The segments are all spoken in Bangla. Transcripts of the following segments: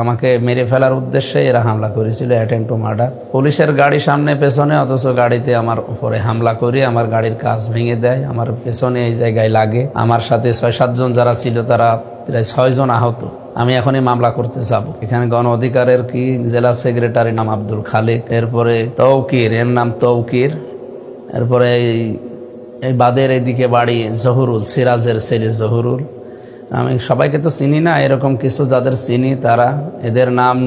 আমাকে মেরে ফেলার উদ্দেশ্যে এরা হামলা করেছিল, অ্যাটেম্প টু মার্ডার। পুলিশের গাড়ি সামনে পেছনে, অথচ গাড়িতে আমার উপরে হামলা করে আমার গাড়ির কাঁচ ভেঙে দেয়, আমার পেছনে এই জায়গায় লাগে। আমার সাথে 6-7 জন যারা ছিল তারা প্রায় 6 জন আহত। আমি এখনই মামলা করতে যাব। এখানে গণ অধিকারের কি জেলা সেক্রেটারি নাম আব্দুল খালেক, এরপরে তৌকির, এর নাম তৌকির, এরপরে এই বাদের এদিকে বাড়ি জহুরুল, সিরাজের ছেলে জহুরুল। আমি সবাইকে তো চিনি না, এরকম কিছু যাদের চিনি তারা এদের নাম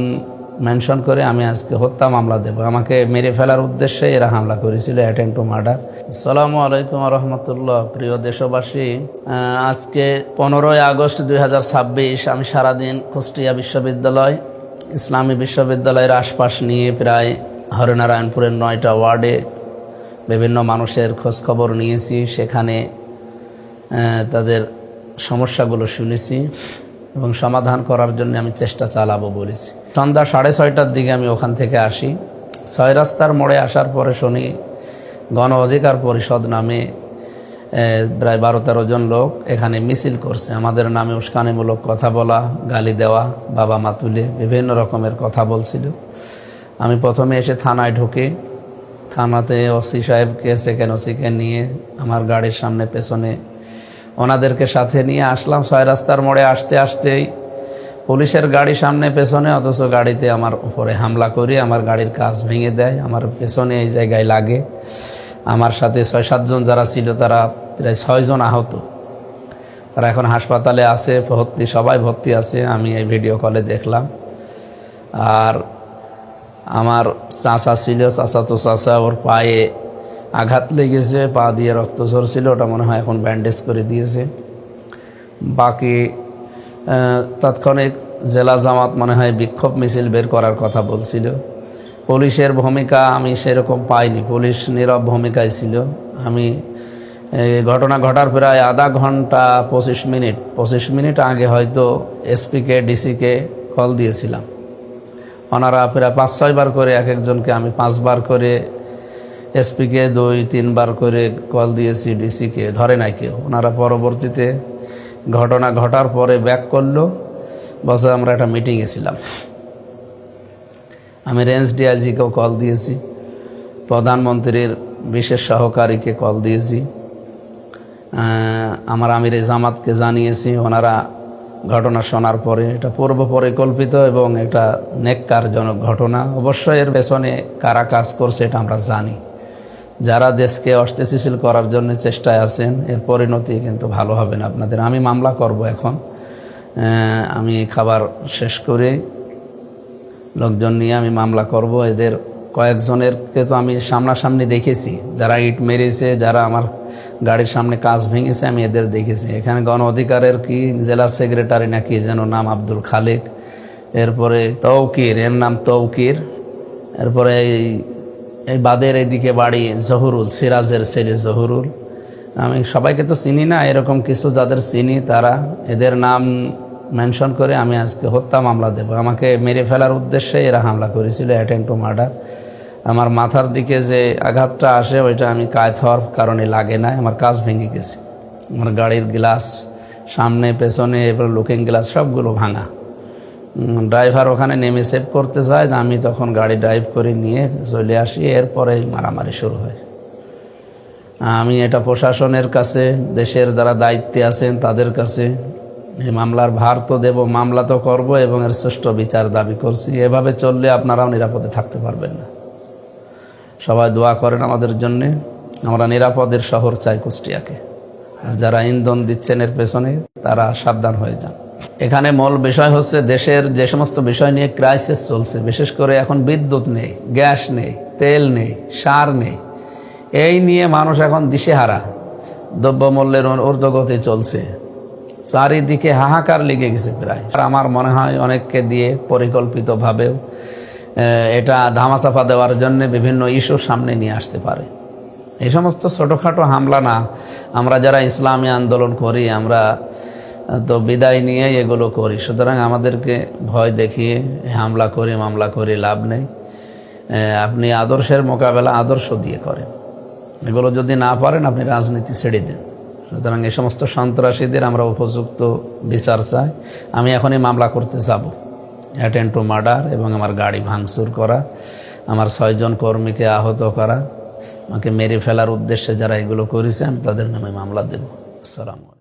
মেনশন করে আমি আজকে হত্যা মামলা দেব। আমাকে মেরে ফেলার উদ্দেশ্যে এরা হামলা করেছিল, অ্যাটেম্প টু মার্ডার। আসসালামু আলাইকুম রহমতুল্লাহ। প্রিয় দেশবাসী, আজকে 15ই আগস্ট 2026 আমি সারাদিন কুষ্টিয়া বিশ্ববিদ্যালয়, ইসলামী বিশ্ববিদ্যালয়ের আশপাশ নিয়ে প্রায় হরিনারায়ণপুরের 9টা ওয়ার্ডে বিভিন্ন মানুষের খোঁজখবর নিয়েছি। সেখানে তাদের সমস্যাগুলো শুনেছি এবং সমাধান করার জন্য আমি চেষ্টা চালাবো বলেছি। সন্ধ্যা 6:30টার দিকে আমি ওখান থেকে আসি। 6 রাস্তার মোড়ে আসার পরে শুনি গণ অধিকার পরিষদ নামে প্রায় 12-13 জন লোক এখানে মিছিল করছে। আমাদের নামে উস্কানিমূলক কথা বলা, গালি দেওয়া, বাবা মা তুলে বিভিন্ন রকমের কথা বলছিল। আমি প্রথমে এসে থানায় ঢুকে থানাতে ওসি সাহেবকে, সেকেন্ড ওসিকে নিয়ে আমার গাড়ির সামনে পেছনে ওনাদেরকে সাথে নিয়ে আসলাম। 6 রাস্তার মোড়ে আসতে আসতেই পুলিশের গাড়ি সামনে পেছনে, অথচ গাড়িতে আমার উপরে হামলা করে আমার গাড়ির কাঁচ ভেঙে দেয়, আমার পেছনে এই জায়গায় লাগে। আমার সাথে 6-7 জন যারা ছিল তারা প্রায় 6 জন আহত। তারা এখন হাসপাতালে আছে, সবাই ভর্তি আছে। আমি এই ভিডিও কলে দেখলাম। আর আমার চাচা ছিল, চাচাতো চাচা, ওর পায়ে আঘাত লেগেছে, পা দিয়ে রক্ত ঝরছিল, ওটা মনে হয় এখন ব্যান্ডেজ করে দিয়েছে। বাকি তাৎক্ষণিক জেলা জামাত মনে হয় বিক্ষোভ মিছিল বের করার কথা বলছিল। পুলিশের ভূমিকা আমি সেরকম পাইনি, পুলিশ নীরব ভূমিকায় ছিল। আমি ঘটনা ঘটার প্রায় আধা ঘন্টা 25 মিনিট আগে হয়তো এসপিকে, ডিসিকে কল দিয়েছিলাম। ওনারা প্রায় 5-6 বার করে, এক একজনকে আমি 5 বার করে, এসপিকে 2-3 বার করে কল দিয়েছি, ডিসিকে ধরে নাই কেউ। ওনারা পরবর্তীতে ঘটনা ঘটার পরে ব্যাক করলো, বসে আমরা একটা মিটিংয়ে ছিলাম। আমি রেঞ্জ ডিআইজিকেও কল দিয়েছি, প্রধানমন্ত্রীর বিশেষ সহকারীকে কল দিয়েছি, আমার আমির জামাতকে জানিয়েছি। ওনারা ঘটনা শোনার পরে এটা পূর্ব পরিকল্পিত এবং এটা নেককারজনক ঘটনা। অবশ্যই এর পেছনে কারা কাজ করছে এটা আমরা জানি। যারা দেশকে অস্থিতিশীল করার জন্য চেষ্টায় আছেন, এর পরিণতি কিন্তু ভালো হবে না আপনাদের। আমি মামলা করব এখন। আমি খাবার শেষ করে লোকজন নিয়ে আমি মামলা করব। এদের কয়েকজনেরকে তো আমি সামনাসামনি দেখেছি, যারা ইট মেরেছে, যারা আমার গাড়ির সামনে কাঁচ ভেঙেছে, আমি এদের দেখেছি। এখানে গণ অধিকারের কি জেলা সেক্রেটারি নাকি যেন নাম আব্দুল খালেক, এরপরে তৌকির, এর নাম তৌকির, এরপরে এই বাদের এদিকে বাড়ি জহুরুল, সিরাজের ছেলে জহুরুল। আমি সবাইকে তো চিনি না, এরকম কিছু যাদের চিনি তারা এদের নাম মেনশন করে আমি আজকে হত্যা মামলা দেব। আমাকে মেরে ফেলার উদ্দেশ্যে এরা হামলা করেছিল, অ্যাটেম্প টু মার্ডার। আমার মাথার দিকে যে আঘাতটা আসে ওইটা আমি কায়েত হওয়ার কারণে লাগে না, আমার কাঁচ ভেঙে গেছে। আমার গাড়ির গ্লাস সামনে পেছনে, এবার লুকিং গ্লাস সবগুলো ভাঙা। ড্রাইভার ওখানে নেমে সেভ করতে চায়, আমি তখন গাড়ি ড্রাইভ করে নিয়ে চলে আসি। এরপরে মারামারি শুরু হয়। আমি এটা প্রশাসনের কাছে, দেশের যারা দায়িত্বে আছেন তাদের কাছে এই মামলার ভার তো দেব, মামলা তো করব এবং এর সুষ্ঠু বিচার দাবি করছি। এভাবে চললে আপনারাও নিরাপদে থাকতে পারবেন না। সবাই দোয়া করেন আমাদের জন্যে। আমরা নিরাপদের শহর চাই কুষ্টিয়াকে। আর যারা ইন্ধন দিচ্ছেন এর পেছনে তারা সাবধান হয়ে যান। এখানে মূল বিষয় হচ্ছে দেশের যে সমস্ত বিষয় নিয়ে ক্রাইসিস চলছে, বিশেষ করে এখন বিদ্যুৎ নেই, গ্যাস নেই, তেল নেই, সার নেই, এই নিয়ে মানুষ এখন দিশেহারা। দ্রব্যমূল্যের ঊর্ধ্বগতি চলছে, চারিদিকে হাহাকার লেগে গেছে প্রায়। আমার মনে হয় অনেককে দিয়ে পরিকল্পিতভাবেও এটা ধামাচাপা দেওয়ার জন্য বিভিন্ন ইস্যু সামনে নিয়ে আসতে পারে। এই সমস্ত ছোটোখাটো হামলা না, আমরা যারা ইসলামী আন্দোলন করি আমরা তো বিদায় নিয়ে এগুলো করি। সুতরাং আমাদেরকে ভয় দেখিয়ে হামলা করে মামলা করে লাভ নেই। আপনি আদর্শের মোকাবেলা আদর্শ দিয়ে করেন। এগুলো যদি না পারেন আপনি রাজনীতি ছেড়ে দেন। সুতরাং এই সমস্ত সন্ত্রাসীদের আমরা উপযুক্ত বিচার চাই। আমি এখনই মামলা করতে যাব। অ্যাটেন্ড টু মার্ডার এবং আমার গাড়ি ভাঙচুর করা, আমার 6 জন কর্মীকে আহত করা, আমাকে মেরে ফেলার উদ্দেশ্যে যারা এগুলো করেছে আমি তাদের নামে মামলা দেব। আসসালামু আলাইকুম।